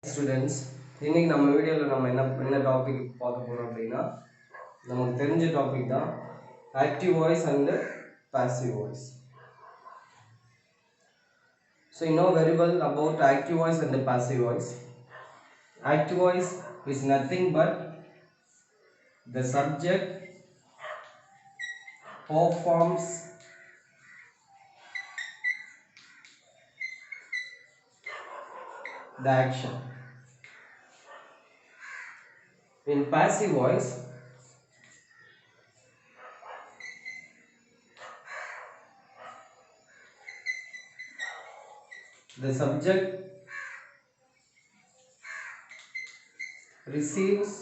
Students, இன்னைக்கு நம்ம வீடியோல நம்ம என்ன டாபிக் பார்க்க போறோம் அப்படினா நமக்கு தெரிஞ்ச டாபிக் தான் active voice and passive voice. So you know very well about active voice and passive voice. Active voice is nothing but the subject performs the action. In passive voice, the subject receives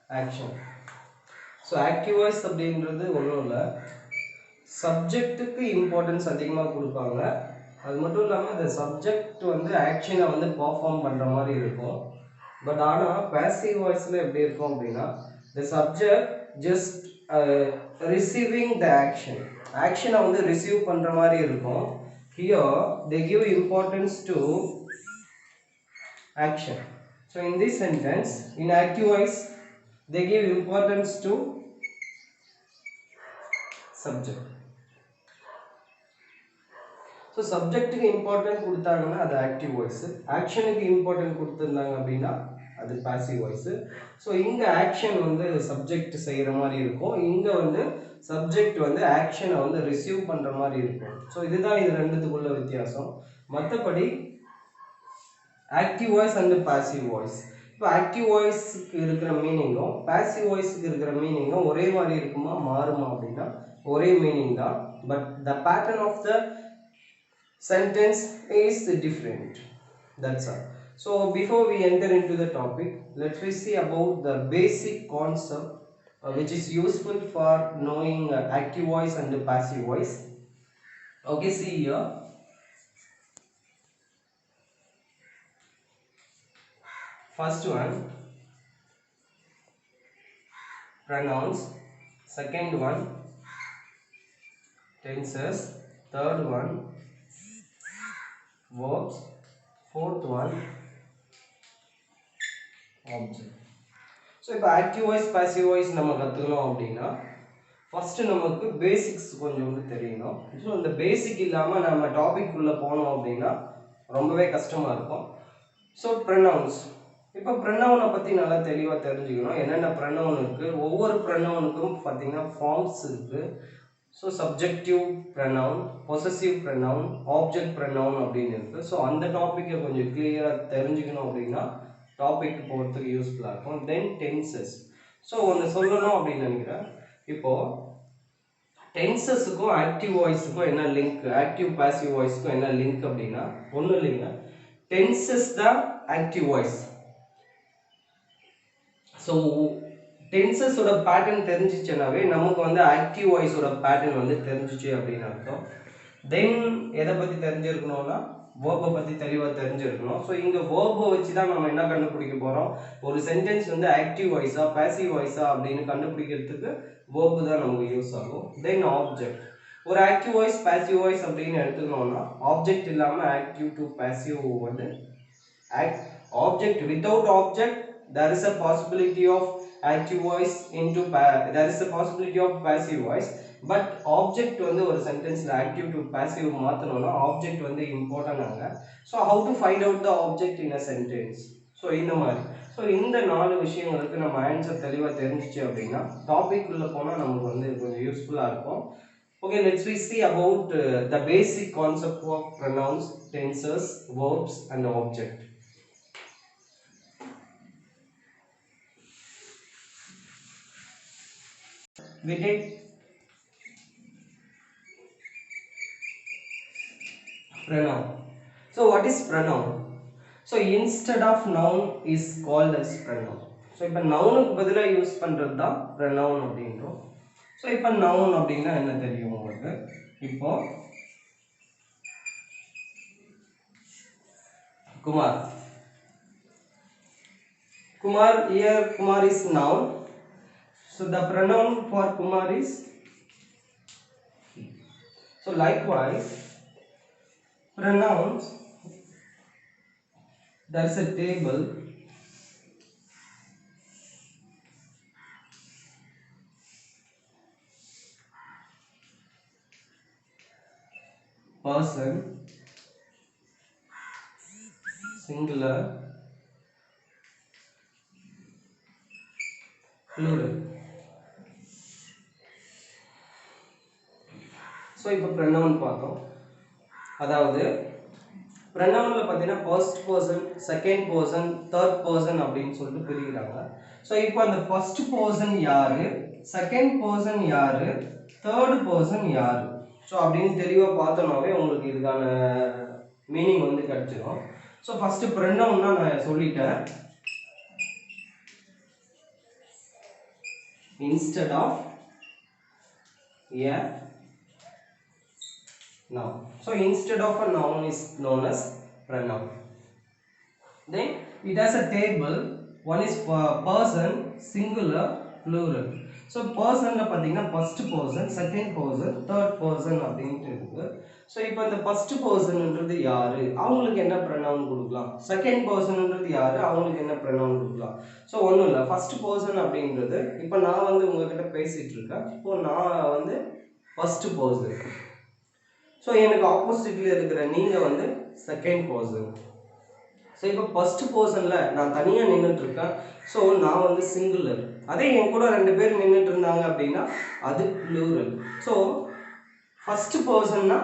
action. So active voice அப்படின்றது ஒன்றும் இல்லை, சப்ஜெக்ட்டுக்கு importance அதிகமாக கொடுப்பாங்க. அது மட்டும் இல்லாமல் இந்த சப்ஜெக்ட் வந்து ஆக்ஷனை வந்து பர்ஃபார்ம் பண்ணுற மாதிரி இருக்கும். பட் ஆனால் பேசிவ் வாய்ஸில் எப்படி இருக்கும் அப்படின்னா, the subject just receiving the ஆக்ஷனை வந்து ரிசீவ் பண்ணுற மாதிரி இருக்கும். Here they give importance to action. So in this sentence, in active voice they give importance to subject. So சப்ஜெக்ட்டுக்கு இம்பார்ட்டன்ட் கொடுத்தாங்கன்னா அது ஆக்டிவ் வாய்ஸ், ஆக்ஷனுக்கு இம்பார்ட்டன்ட் கொடுத்துருந்தாங்க அப்படின்னா அது பாசிவ் வாய்ஸ். ஸோ இங்கே ஆக்ஷன் வந்து சப்ஜெக்ட் செய்கிற மாதிரி இருக்கும், இங்கே வந்து சப்ஜெக்ட் வந்து ஆக்ஷனை வந்து ரிசீவ் பண்ணுற மாதிரி இருக்கும். ஸோ இதுதான் இது ரெண்டுத்துக்குள்ள வித்தியாசம். மற்றபடி active voice and passive voice, இப்போ ஆக்டிவ் வாய்ஸுக்கு இருக்கிற மீனிங்கும் பாசிவ் வாய்ஸுக்கு இருக்கிற மீனிங்கும் ஒரே மாதிரி இருக்குமா மாறுமா அப்படின்னா ஒரே மீனிங் தான், but the pattern of the sentence is different. That's all. So before we enter into the topic, let's see about the basic concept which is useful for knowing active voice and passive voice. Okay, see here. First one, pronouns. Second one, tenses. Third one, verbs. Fourth one, object. So இப்போ active voice passive voice நம்ம கற்றுக்கணும் அப்படின்னா first நமக்கு basics கொஞ்சம் வந்து தெரியணும். So இந்த பேசிக் இல்லாமல் நம்ம டாபிக் உள்ள போனோம் அப்படின்னா ரொம்பவே கஷ்டமாக இருக்கும். ஸோ ப்ரொனவுன்ஸ், இப்போ ப்ரொனவுனை பற்றி நல்லா தெளிவாக தெரிஞ்சுக்கணும். என்னென்ன ப்ரொனவுன் இருக்குது, ஒவ்வொரு ப்ரொனவுனுக்கும் பார்த்தீங்கன்னா ஃபார்ம்ஸ் இருக்குது. So subjective pronoun, possessive pronoun, object pronoun அப்படின்னு இருக்குது. ஸோ அந்த டாப்பிக்கை கொஞ்சம் கிளியராக தெரிஞ்சுக்கணும் அப்படின்னா டாபிக் போகிறதுக்கு யூஸ்ஃபுல்லாக இருக்கும். தென் டென்சஸ். ஸோ ஒன்று சொல்லணும் அப்படின்னு நினைக்கிறேன். இப்போது டென்சஸுக்கும் ஆக்டிவ் வாய்ஸுக்கும் என்ன லிங்க், ஆக்டிவ் பாசிவ் வாய்ஸுக்கும் என்ன லிங்க் அப்படின்னா ஒன்றும் இல்லைங்க, டென்சஸ் தான் ஆக்டிவ் வாய்ஸ். ஸோ டென்சஸோட பேட்டர்ன் தெரிஞ்சிச்சுனாவே நமக்கு வந்து ஆக்டிவ் வாய்ஸோட பேட்டர்ன் வந்து தெரிஞ்சிச்சு அப்படின்னு அர்த்தம். தென் எதை பற்றி தெரிஞ்சிருக்கணும்னா வேர்பை பற்றி தெளிவாக தெரிஞ்சிருக்கணும். ஸோ இங்கே வேர்பை வச்சு தான் நம்ம என்ன கண்டுபிடிக்க போகிறோம், ஒரு சென்டென்ஸ் வந்து ஆக்டிவ் வாய்ஸா பாசிவ் வாய்ஸா அப்படின்னு கண்டுபிடிக்கிறதுக்கு வேர்பு தான் நமக்கு யூஸ் ஆகும். தென் ஆப்ஜெக்ட், ஒரு ஆக்டிவ் வாய்ஸ் பாசிவ் வாய்ஸ் அப்படின்னு எடுத்துக்கணும்னா ஆப்ஜெக்ட் இல்லாமல் ஆக்டிவ் டு பாசிவ் வந்து object, without object there is a possibility of active voice into there is a possibility of passive voice. But object வந்து ஒரு சென்டென்ஸில் active to passive மாற்றணும்னா object வந்து important ஆங்க. So how to find out the object in a sentence. So இந்த மாதிரி so இந்த 4 விஷயங்களுக்கு நம்ம answer தெளிவாக தெரிஞ்சிச்சு அப்படின்னா டாபிக் உள்ள போனால் நமக்கு வந்து கொஞ்சம் யூஸ்ஃபுல்லாக இருக்கும். Okay, let's we see about the basic concept of pronouns, tenses, verbs and object. We take pronoun. So what is pronoun? So instead of noun is called as pronoun. So இப்போ நவுனுக்கு பதிலாக use பண்ணுறது தான் pronoun அப்படின்றோம். So இப்போ noun அப்படின்னா என்ன தெரியும் உங்களுக்கு? இப்போ Kumar, Kumar, here Kumar is noun. So the pronoun for Kumar is he. So likewise pronouns there is a table person singular plural. So இப்போ ப்ரனவுன் பார்த்தோம். அதாவது ப்ரனவுனில் பார்த்தீங்கன்னா first person, second person, third person அப்படின்னு சொல்லிட்டு பிரிக்கிறாங்க. ஸோ இப்போ அந்த first person யாரு, செகண்ட் பர்சன் யாரு, தேர்ட் பர்சன் யாரு, ஸோ அப்படின்னு தெளிவாக பார்த்தோம்னாவே உங்களுக்கு இதுக்கான மீனிங் வந்து கிடைச்சிடும். ஸோ ஃபர்ஸ்ட் ப்ரனவுன்னா நான் சொல்லிட்டேன். Instead of a noun. So instead of a noun is known as pronoun. Then it has a table. One is person, singular, plural. So person ல பாத்தீங்கன்னா first person, second person, third person அப்படின்ட்டு இருக்கு. So இப்போ இந்த first பர்சன்ன்றது யாரு, அவங்களுக்கு என்ன pronoun கொடுக்கலாம், செகண்ட் பர்சன்ன்றது யாரு, அவங்களுக்கு என்ன ப்ரனவுன் கொடுக்கலாம். ஸோ ஒன்றும் இல்லை, ஃபர்ஸ்ட் பர்சன் அப்படின்றது இப்போ நான் வந்து உங்ககிட்ட பேசிட்டு இருக்கேன். இப்போ நான் வந்து ஃபர்ஸ்ட் பர்சன். ஸோ எனக்கு ஆப்போசிட்ல இருக்கிற நீங்க வந்து செகண்ட் பர்சன். ஸோ இப்போ ஃபர்ஸ்ட் பர்சன்ல நான் தனியாக நின்றுட்டு இருக்கேன். ஸோ நான் வந்து சிங்குலர். அதே என் கூட ரெண்டு பேர் நின்றுட்டு இருந்தாங்க அப்படின்னா அது ப்ளூரல். ஸோ ஃபர்ஸ்ட் பர்சன்னா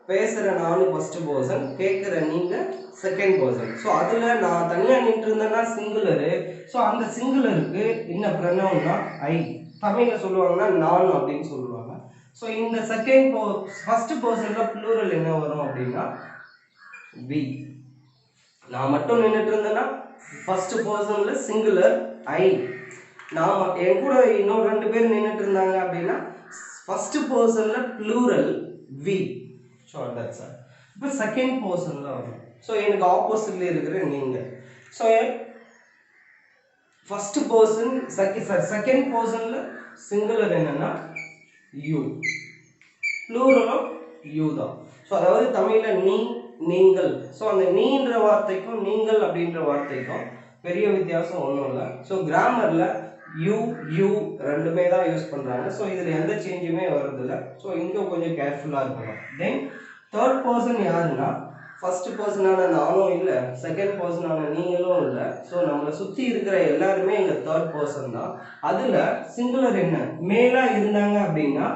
பேசுகிற நானும் ஃபர்ஸ்ட் பர்சன், கேட்குற நீங்கள் செகண்ட் பர்சன். ஸோ அதில் நான் தனியாக நின்று இருந்தேன்னா சிங்குலரு. ஸோ அந்த சிங்குலருக்கு என்ன ப்ரனவுன்னா ஐ, தமிழில் சொல்லுவாங்கன்னா நான் அப்படின்னு சொல்லுவாங்க. ஸோ இந்த ஃபர்ஸ்ட் பர்சனில் ப்ளூரல் என்ன வரும் அப்படின்னா வி. நான் மட்டும் நின்றுட்டு இருந்தேன்னா ஃபர்ஸ்ட் பர்சன்ல சிங்குலர் ஐ. நான் என் கூட இன்னும் ரெண்டு பேர் நின்றுட்டு இருந்தாங்க அப்படின்னா ஃபர்ஸ்ட் பர்சன்ல plural we. So that's all. இப்போ செகண்ட் பர்சன்ல வரும். ஸோ எனக்கு ஆப்போசிட்ல இருக்கிற நீங்க. ஸோ ஃபர்ஸ்ட் பர்சன் செகண்ட் பர்சன்ல சிங்குலர் என்னன்னா யூ, ப்ளூரலும் யூ தான். ஸோ அதாவது தமிழில் நீ, நீங்கள். ஸோ அந்த நீன்ற வார்த்தைக்கும் நீங்கள் அப்படின்ற வார்த்தைக்கும் பெரிய வித்தியாசம் ஒன்றும் இல்லை. ஸோ கிராமரில் யூ யூ ரெண்டுமே தான் யூஸ் பண்ணுறாங்க. ஸோ இதில் எந்த சேஞ்சுமே வர்றதில்லை. ஸோ இங்கே கொஞ்சம் கேர்ஃபுல்லாக இருக்கணும். தென் தேர்ட் பர்சன் யாருன்னா ஃபர்ஸ்ட் பர்சனான நானும் இல்லை, செகண்ட் பர்சனான நீங்களும் இல்லை. ஸோ நம்மளை சுற்றி இருக்கிற எல்லாருமே இங்கே தேர்ட் பர்சன் தான். அதில் சிங்குலர் என்ன, மேலாக இருந்தாங்க அப்படின்னா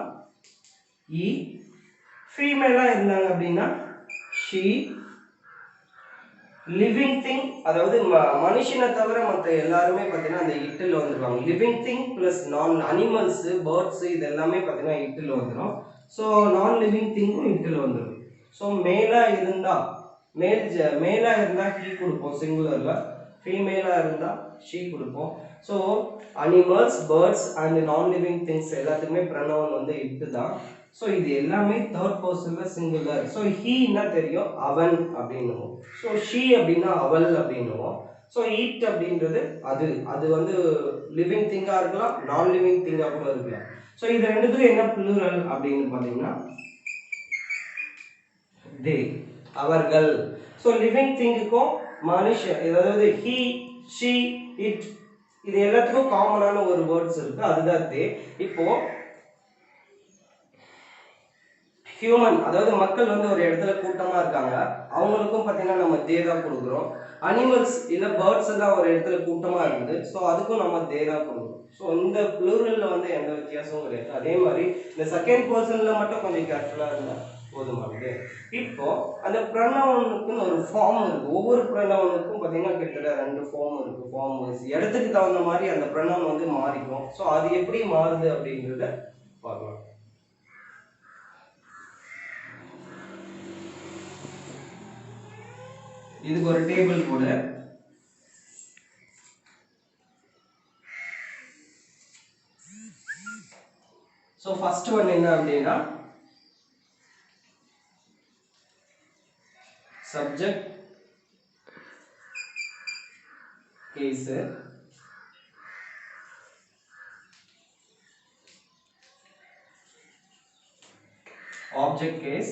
இ, ஃபீமேலாக இருந்தாங்க அப்படின்னா ஷீ, லிவிங் திங் அதாவது மனுஷனை தவிர மற்ற எல்லாருமே பார்த்தீங்கன்னா அந்த இட்டில் வந்துடுவாங்க. லிவிங் திங் ப்ளஸ் நான் அனிமல்ஸ், பேர்ட்ஸ் இது எல்லாமே பார்த்தீங்கன்னா இட்டில் வந்துடும். ஸோ நான் லிவிங் திங்கும் இட்டில் வந்துடும். ஸோ மேலாக இருந்தால் ஹீ கொடுப்போம் சிங்குலரில், ஃபீமேலாக இருந்தால் ஷீ கொடுப்போம். ஸோ அனிமல்ஸ், பேர்ட்ஸ் அண்ட் நான் லிவிங் திங்ஸ் எல்லாத்துக்குமே ப்ரனவுன் வந்து இட்டு தான். ஸோ இது எல்லாமே தேர்ட் பர்சன்ல சிங்குலர். ஸோ ஹீன்னா தெரியும், அவன் அப்படின்னுவோம். ஸோ ஷீ அப்படின்னா அவள் அப்படின்னுவோம். ஸோ ஈட் அப்படின்றது அது வந்து லிவிங் திங்காக இருக்கலாம், நான் லிவிங் திங்காக கூட இருக்கலாம். ஸோ இது ரெண்டுத்துக்கும் என்ன ப்ளூரல் அப்படின்னு பார்த்தீங்கன்னா தே, அவர்கள். ஸோ லிவிங் திங்குக்கும் மனுஷன், அதாவது ஹீ, ஷீ, இட் இது எல்லாத்துக்கும் காமனான ஒரு வேர்ட்ஸ் இருக்கு, அதுதான் தே. இப்போ ஹியூமன் அதாவது மக்கள் வந்து ஒரு இடத்துல கூட்டமா இருக்காங்க, அவங்களுக்கும் பார்த்தீங்கன்னா நம்ம தே தான் கொடுக்குறோம். அனிமல்ஸ் இல்லை பேர்ட்ஸ் எல்லாம் ஒரு இடத்துல கூட்டமா இருக்குது, ஸோ அதுக்கும் நம்ம தே தான் கொடுக்குறோம். ஸோ இந்த ப்ளூரல்ல வந்து எந்த வித்தியாசமும் கிடையாது. அதே மாதிரி இந்த செகண்ட் பர்சன்ல மட்டும் கொஞ்சம் கேர்ஃபுல்லாக இருந்தால் போதுமானது. இப்போ அந்த ப்ரனவுனுக்குன்னு ஒரு ஃபார்ம் இருக்கு. ஒவ்வொரு ப்ரனவுனுக்கும் பார்த்தீங்கன்னா கிட்டத்தட்ட 2 ஃபார்ம் இருக்கு. ஃபார்ம் இடத்துக்கு தகுந்த மாதிரி அந்த ப்ரனவுன் வந்து மாறிக்கும். ஸோ அது எப்படி மாறுது அப்படின்றத பார்க்கலாம். இதுக்கு ஒரு டேபிள் கூட. ஸோ ஃபர்ஸ்ட் ஒன் என்ன அப்படின்னா subject case, object case,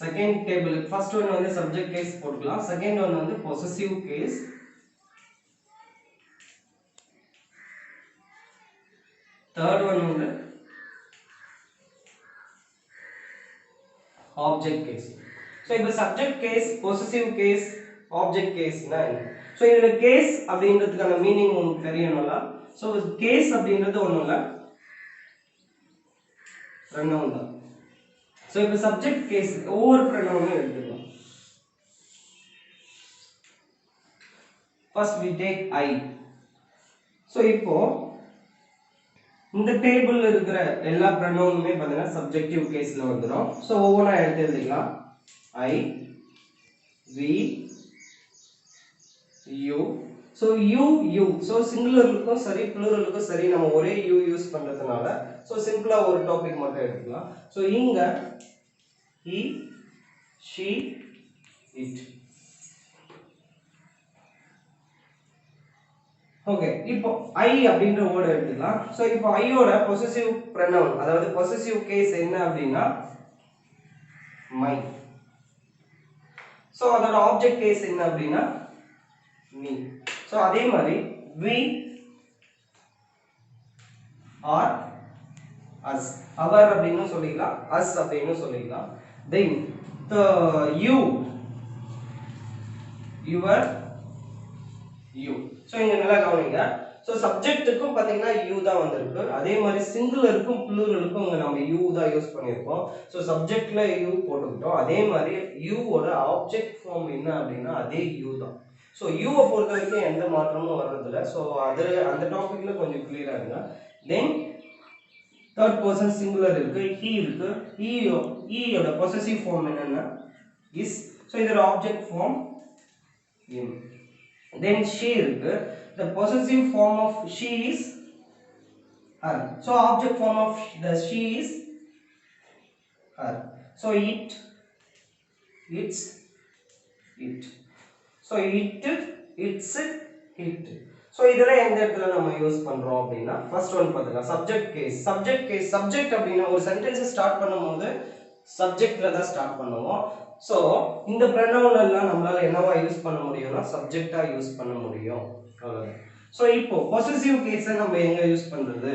second table first one வந்து சப்ஜெக்ட் கேஸ் போட்டுக்கலாம், செகண்ட் ஒன் வந்து பொசசிவ் கேஸ், தேர்ட் ஒன் வந்து ஆப்ஜெக்ட் கேஸ். ஸோ இப்போ subject case, possessive case, object கேஸ்னா என்ன? ஸோ இதில் கேஸ் அப்படின்றதுக்கான மீனிங் உங்களுக்கு தெரியணும்ல. ஸோ கேஸ் அப்படின்றது ஒன்றும் இல்லை, ப்ரொனவுன் தான். ஸோ இப்போ சப்ஜெக்ட் கேஸ் ஒவ்வொரு ப்ரொனவுனும் எடுத்துக்கலாம். First we take I. So இப்போ இந்த டேபிள் இருக்கிற எல்லா ப்ரொனவுனுமே பார்த்தீங்கன்னா சப்ஜெக்டிவ் கேஸில் வந்துடும். ஸோ ஒவ்வொன்றா எடுத்து எழுதிக்கலாம். I, we, you. So you. So சிங்குலருக்கும் சரி ப்ளூரலுக்கும் சரி நம்ம ஒரே யூ யூஸ் பண்ணுறதுனால ஸோ சிம்பிளாக ஒரு டாபிக் மட்டும் எடுத்துக்கலாம். ஸோ இங்கே he, she, it. ஓகே, இப்போ ஐ அப்படின்ற வேர்டு எடுத்துக்கலாம். ஸோ இப்போ ஐயோட பொசசிவ் ப்ரொனவுன் அதாவது பொசசிவ் கேஸ் என்ன அப்படின்னா மை. ஸோ அதோட ஆப்ஜெக்ட் கேஸ் என்ன அப்படின்னா மீ. ஸோ அதே மாதிரி we or us, அவர் அப்படின்னு சொல்லிக்கலாம், us அப்படின்னு சொல்லிக்கலாம். then the you, your, you. So இங்க நல்லா கவனிங்க. ஸோ சப்ஜெக்ட்டுக்கும் பார்த்தீங்கன்னா யூ தான் வந்திருக்கு, அதே மாதிரி சிங்குலருக்கும் ப்ளூரலுக்கும் இங்கே நம்ம யூ தான் யூஸ் பண்ணியிருக்கோம். ஸோ சப்ஜெக்ட்ல யூ போட்டுக்கிட்டோம், அதே மாதிரி யூவோட ஆப்ஜெக்ட் ஃபார்ம் என்ன அப்படின்னா அதே யூ தான். ஸோ யூவை பொறுத்த வரைக்கும் எந்த மாற்றமும் வர்றதில்ல. ஸோ அது அந்த டாபிக்ல கொஞ்சம் கிளியரா இருங்க. தென் தேர்ட் பர்சன் சிங்குலர் இருக்கு, ஹீ இருக்கு. ஈயோட பொசசிவ் ஃபார்ம் என்னன்னா இஸ். ஸோ இதோட object form him. Then she இருக்கு, the possessive form of she is her. So object form of the she is her. So it, its, it. So it, its, it. So இதெல்லாம் எந்த இடத்துல நம்ம use பண்றோம் அப்படின்னா first one பாத்தீங்கன்னா subject case. Subject case, subject அப்படின்னா ஒரு sentence start பண்ணும்போது சப்ஜெக்ட்ல தான் ஸ்டார்ட் பண்ணுவோம். ஸோ இந்த ப்ரொனவுன் எல்லாம் நம்மளால என்னவா யூஸ் பண்ண முடியும்னா சப்ஜெக்டா யூஸ் பண்ண முடியும். அவ்வளவுதான். ஸோ இப்போ பொசசிவ் கேஸை நம்ம எங்க யூஸ் பண்றது?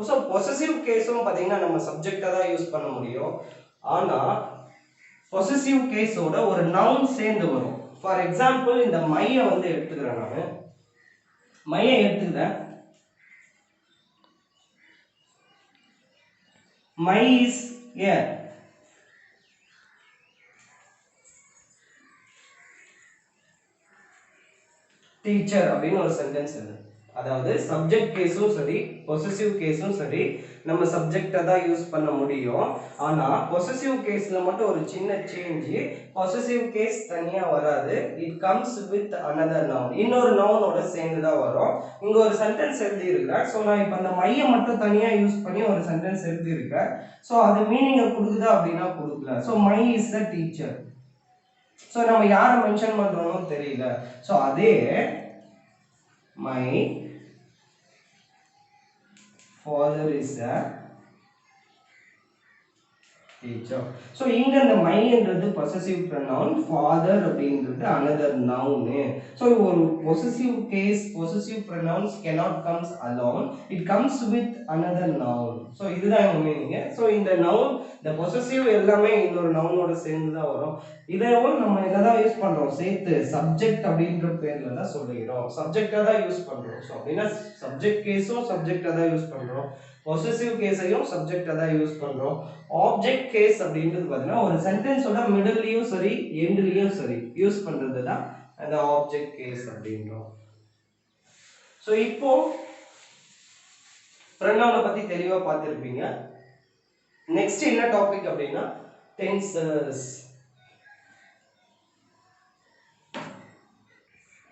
ஸோ பொசசிவ் கேஸும் பார்த்தீங்கன்னா நம்ம சப்ஜெக்டா தான் யூஸ் பண்ண முடியும். ஆனா பொசசிவ் கேஸோட ஒரு நவுன் சேர்ந்து வரும். ஃபார் எக்ஸாம்பிள் இந்த மையை வந்து எடுத்துக்கிறேன், நான் மையை எடுத்துக்கிறேன். மை இஸ் ஏ டீச்சர் அப்படின்னு ஒரு சென்டென்ஸ் இது. அதாவது சப்ஜெக்ட் கேஸும் சரி பொசசிவ் கேஸும் சரி நம்ம சப்ஜெக்டை தான் யூஸ் பண்ண முடியும். ஆனா பொசசிவ் கேஸ்ல மட்டும் ஒரு சின்ன சேஞ்ச், பொசசிவ் கேஸ் தனியா வராது, it comes with another noun, இன்னொரு நவுனோட சேர்ந்து தான் வரும். இங்க ஒரு சென்டென்ஸ் எழுதி இருக்கேன். ஸோ நான் இப்போ அந்த மையை மட்டும் தனியா யூஸ் பண்ணி ஒரு சென்டென்ஸ் எழுதி இருக்கேன். ஸோ அது மீனிங்கை கொடுக்குதா அப்படின்னா கொடுக்கல. So my is the teacher. So நம்ம யாரை மென்ஷன் பண்றோம்னு தெரியல. ஸோ அதே my father is a teacher. So இங்க அந்த மைன்றது possessive pronoun, father அப்படின்றது another noun. So ஒரு possessive case, possessive pronouns cannot comes alone, it comes with another noun. So இதுதான் எங்க மீனிங். ஸோ இந்த noun, the possessive எல்லாமே இன்னொரு நவுனோட சேர்ந்து தான் வரும். இதையும் நம்ம என்னதான் யூஸ் பண்றோம், சேர்த்து சப்ஜெக்ட் அப்படின்ற பேர்ல தான் சொல்லிக்கிறோம், சப்ஜெக்டா தான் யூஸ் பண்றோம். ஸோ அப்படின்னா சப்ஜெக்ட் கேஸும் சப்ஜெக்டா தான் யூஸ் பண்றோம், பொசசிவ் கேஸையும் சப்ஜெக்டா தான் யூஸ் பண்றோம். ஆப்ஜெக்ட் கேஸ் அப்படின்றது பார்த்தீங்கன்னா ஒரு சென்டென்ஸோட மிடில்லையும் சரி எண்ட்லையும் சரி யூஸ் பண்றது தான் அந்த ஆப்ஜெக்ட் கேஸ் அப்படின்றோம். ஸோ இப்போ ப்ரொனவுனை பத்தி தெளிவா பார்த்துருப்பீங்க. நெக்ஸ்ட் என்ன டாபிக் அப்படின்னா டென்சஸ்.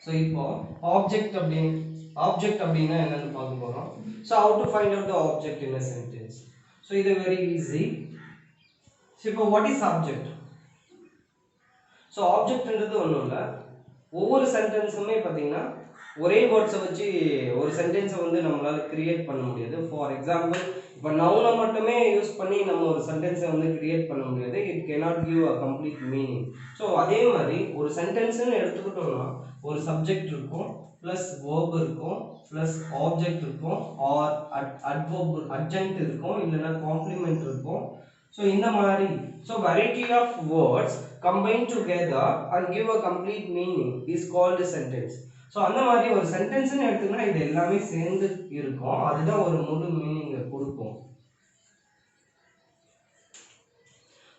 ஸோ இப்போ ஆப்ஜெக்ட் அப்படின்னா என்னன்னு பார்க்க போறோம். So how to find out the object in a sentence. So இது வெரி ஈஸி. ஸோ இப்போ வாட் இஸ் ஆப்ஜெக்ட்? ஸோ ஆப்ஜெக்ட்ன்றது ஒன்றும் இல்லை, ஒவ்வொரு சென்டென்ஸுமே பார்த்தீங்கன்னா ஒரே வேர்ட்ஸை வச்சு ஒரு சென்டென்ஸை வந்து நம்மளால கிரியேட் பண்ண முடியாது. ஃபார் எக்ஸாம்பிள் இப்போ நவுனை மட்டுமே யூஸ் பண்ணி நம்ம ஒரு சென்டென்ஸை வந்து கிரியேட் பண்ண முடியாது. It cannot give a complete meaning. So அதே மாதிரி ஒரு சென்டென்ஸ்ன்னு எடுத்துக்கிட்டோம்னா ஒரு சப்ஜெக்ட் இருக்கும், ப்ளஸ் வேர்ப் இருக்கும், ப்ளஸ் ஆப்ஜெக்ட் இருக்கும், ஆர் அட்வர்ப் அட்ஜெக்ட் இருக்கும், இல்லைன்னா காம்ப்ளிமெண்ட் இருக்கும். ஸோ இந்த மாதிரி so variety of words combine together and give a complete meaning is called sentence. So அந்த மாதிரி ஒரு சென்டென்ஸ்னு எடுத்துக்கினா இது எல்லாமே சேர்ந்து இருக்கும், அதுதான் ஒரு முழு மீனிங்கை கொடுக்கும்.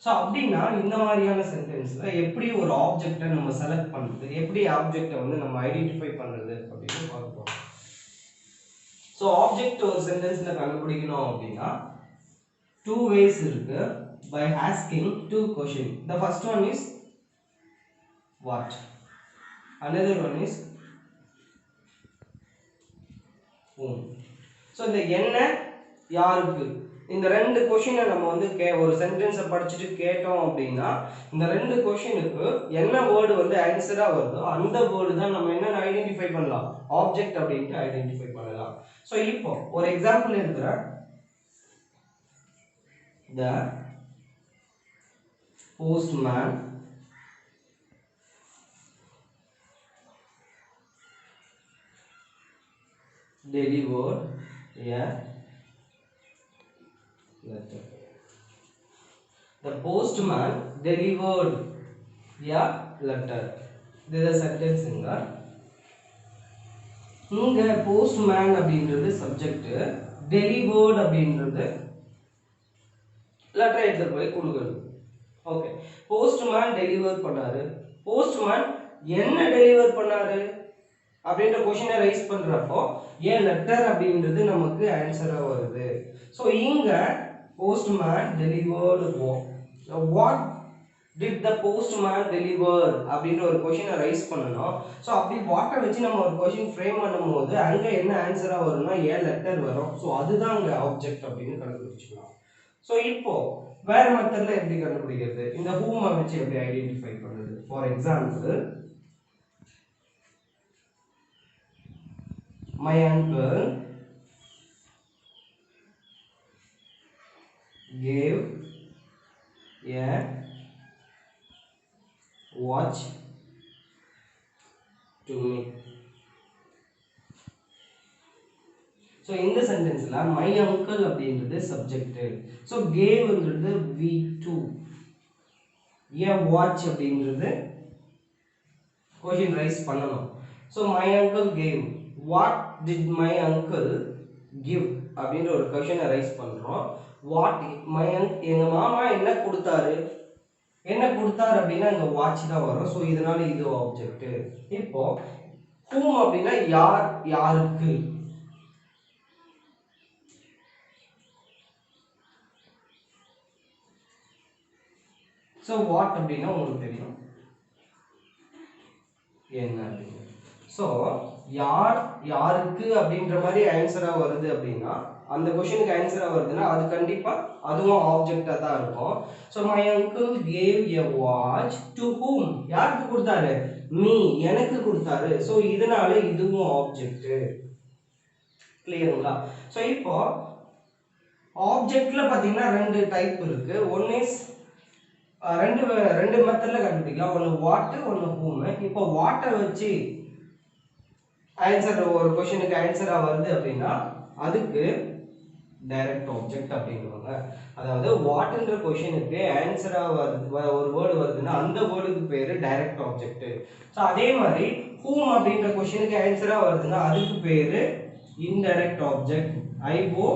ஸோ அப்படின்னா இந்த மாதிரியான சென்டென்ஸில் எப்படி ஒரு ஆப்ஜெக்டை நம்ம செலக்ட் பண்ணுறது, எப்படி ஆப்ஜெக்டை வந்து நம்ம ஐடென்டிஃபை பண்ணுறது அப்படின்னு பார்ப்போம். ஸோ ஆப்ஜெக்ட் ஒரு சென்டென்ஸில் கண்டுபிடிக்கணும் அப்படின்னா டூ வேஸ் இருக்கு. By asking two questions. The first one is what? Another one is whom. So இந்த என்ன யாருக்கு இந்த ரெண்டு கொஷினை நம்ம வந்து ஒரு சென்டென்ஸை படிச்சுட்டு கேட்டோம் அப்படின்னா இந்த ரெண்டு கொஷினுக்கு என்ன வேர்டு வந்து ஆன்சராக வருதோ அந்த வேர்டு தான் நம்ம என்ன ஐடென்டிஃபை பண்ணலாம், ஆப்ஜெக்ட் அப்படின்ட்டு ஐடென்டிஃபை பண்ணலாம். ஸோ இப்போ ஒரு எக்ஸாம்பிள் எடுக்கிறேன். The postman delivered a letter. The postman delivered a letter. This is a sentence inga. இங்க postman அப்படின்றது சப்ஜெக்ட், delivered அப்படின்றது லெட்டர் எடுத்து போய் கொடுக்குறது. ஓகே, போஸ்ட்மேன் டெலிவர் பண்ணாரு. போஸ்ட்மேன் என்ன டெலிவர் பண்ணாரு அப்படின்ற கொஸ்டினை ரைஸ் பண்றப்போ ஏன் லெட்டர் அப்படின்றது நமக்கு ஆன்சரா வருது. ஸோ இங்க postman delivered what did the postman deliver அப்படின்ற ஒரு கொஸ்டினை ரைஸ் பண்ணணும். ஸோ அப்படி வாட்டை வச்சு நம்ம ஒரு கொஸ்டின் ஃப்ரேம் பண்ணும்போது அங்க என்ன ஆன்சரா வரும்னா ஏன் லெட்டர் வரும். ஸோ அதுதான் அங்க ஆப்ஜெக்ட் அப்படின்னு கண்டுபிடிச்சிக்கலாம். ஸோ இப்போ வேற மெத்தட்ல எப்படி கண்டுபிடிக்கிறது, இந்த whom வச்சு எப்படி ஐடென்டிஃபை பண்றது. For example, my uncle gave a watch to me. So இந்த சென்டென்ஸ்ல மை அங்கிள் அப்படின்றது சப்ஜெக்ட். ஸோ கேவ்ன்றது V2, ஏ வாட்ச் அப்படின்றது கொஷின் ரைஸ் பண்ணணும். So my uncle gave, what did my uncle give அப்படின்ற ஒரு கொஷினை ரைஸ் பண்ணுறோம். வாட் மை எங்க மாமா என்ன கொடுத்தாரு, என்ன கொடுத்தாரு அப்படின்னா இங்கே வாட்ச் தான் வரும். ஸோ இதனால இது ஆப்ஜெக்ட். இப்போ whom அப்படின்னா யார் யாருக்கு. ஸோ வாட் அப்படின்னா உங்களுக்கு தெரியும் என்ன அப்படின்னு. ஸோ யார் யாருக்கு அப்படின்ற மாதிரி ஆன்சராக வருது அப்படின்னா அந்த கொஷனுக்கு ஆன்சராக வருதுன்னா அது கண்டிப்பாக அதுவும் ஆப்ஜெக்டாக தான் இருக்கும். So my uncle cave a watch to whom, யாருக்கு கொடுத்தாரு, மீ எனக்கு கொடுத்தாரு. ஸோ இதனால இதுவும் ஆப்ஜெக்ட். கிளியருங்களா. ஸோ இப்போ ஆப்ஜெக்ட்ல பார்த்தீங்கன்னா ரெண்டு டைப் இருக்கு. ஒன் இஸ் ரெண்டு மெத்தட்ல கண்டுபிடிக்கலாம். ஒன்று வாட், ஒன்று whom. இப்போ வாட்டை வச்சு ஆன்சர் ஒரு கொஸ்டினுக்கு ஆன்சரா வருது அப்படின்னா அதுக்கு டைரக்ட் ஆப்ஜெக்ட் அப்படின்னுவாங்க. அதாவது வாட்ன்ற கொஸ்டினுக்கு ஆன்சரா வருது ஒரு வேர்டு வருதுன்னா அந்த வேர்டுக்கு பேரு டைரக்ட் ஆப்ஜெக்ட். ஸோ அதே மாதிரி whom அப்படின்ற கொஸ்டினுக்கு ஆன்சரா வருதுன்னா அதுக்கு பேரு இன்டைரக்ட் ஆப்ஜெக்ட், ஐஓ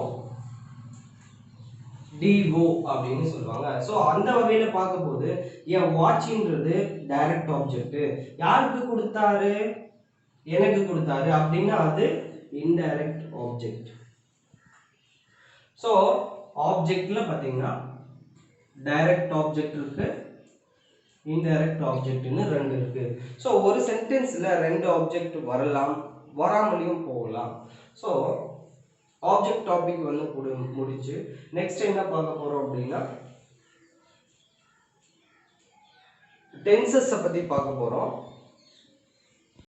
டிஓ அப்படின்னு சொல்லுவாங்க. ஸோ அந்த வகையில பார்க்கும்போது என் வாட்ச்ன்றது டைரக்ட் ஆப்ஜெக்ட். யாருக்கு கொடுத்தாரு, எனக்கு கொடுத்தாரு அப்படின்னா அது இன்டைரக்ட் ஆப்ஜெக்ட். ஸோ ஆப்ஜெக்ட்ல பார்த்தீங்கன்னா டைரக்ட் ஆப்ஜெக்ட் இருக்கு, இன்டைரக்ட் ஆப்ஜெக்ட்னு ரெண்டு இருக்கு. ஸோ ஒரு சென்டென்ஸ்ல ரெண்டு ஆப்ஜெக்ட் வரலாம், வராமலையும் போகலாம். ஸோ ஆப்ஜெக்ட் டாபிக் வந்து முடிச்சு நெக்ஸ்ட் என்ன பார்க்க போறோம் அப்படின்னா டென்சஸ் பத்தி பார்க்க போறோம்.